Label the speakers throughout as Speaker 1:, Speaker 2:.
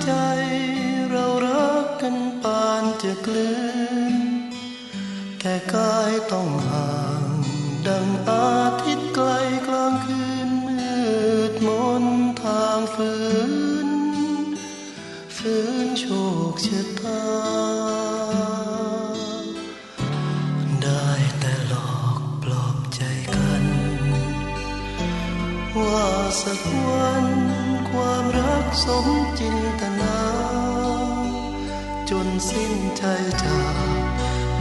Speaker 1: ใจเรารักกันปานจะกลืนแต่กายต้องห่างดังอาทิตย์ไกลกลางคืนมืดมนทางฝืนโชคชะตาได้แต่หลอกปลอบใจกันว่าสักวันความรักสมจินตนาจนสิ้นใจจาก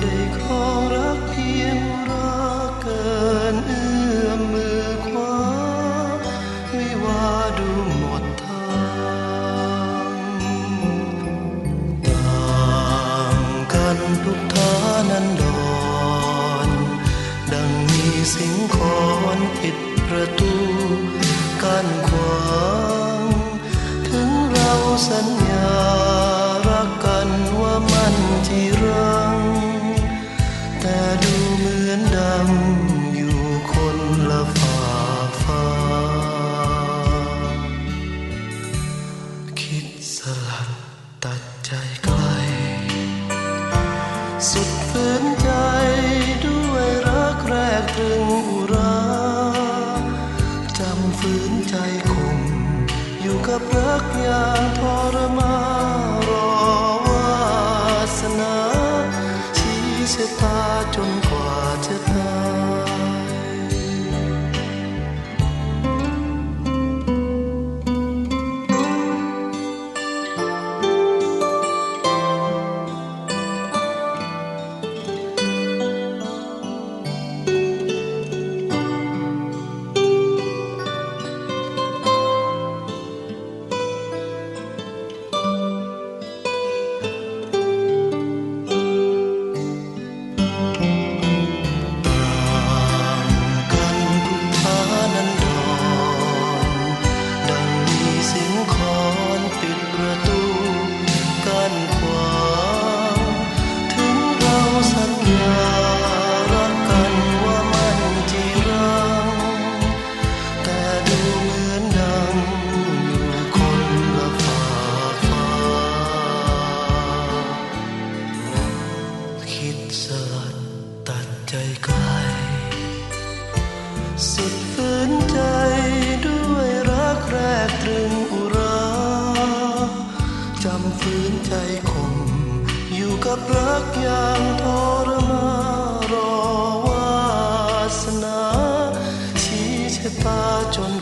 Speaker 1: ได้ครองรักเพียงรักเกินเอื้อมมือคว้าวิวาดูหมดทางต่างกันทุกฐานันดรดังมีสิงคอนปิดประตูกั้นขวางถึงเราสัญญารักกันว่ามันจีรังแต่ดูเหมือนดังอยู่คนละฝากฟ้าคิดสลัดตัดใจไกลสุดฝืนใจด้วยรักแรกตรึงอุราจำฝืนใจคงอยู่กับรักอย่างทรมารอวาสนาชี้ชะตาจนกว่าจะตายสลัดตัดใจไกลสุดฝืนใจด้วยรักแรกตรึงอุราจำฝืนใจคงอยู่กับรักอย่างทรมารอวาสนาชี้ชะตาจน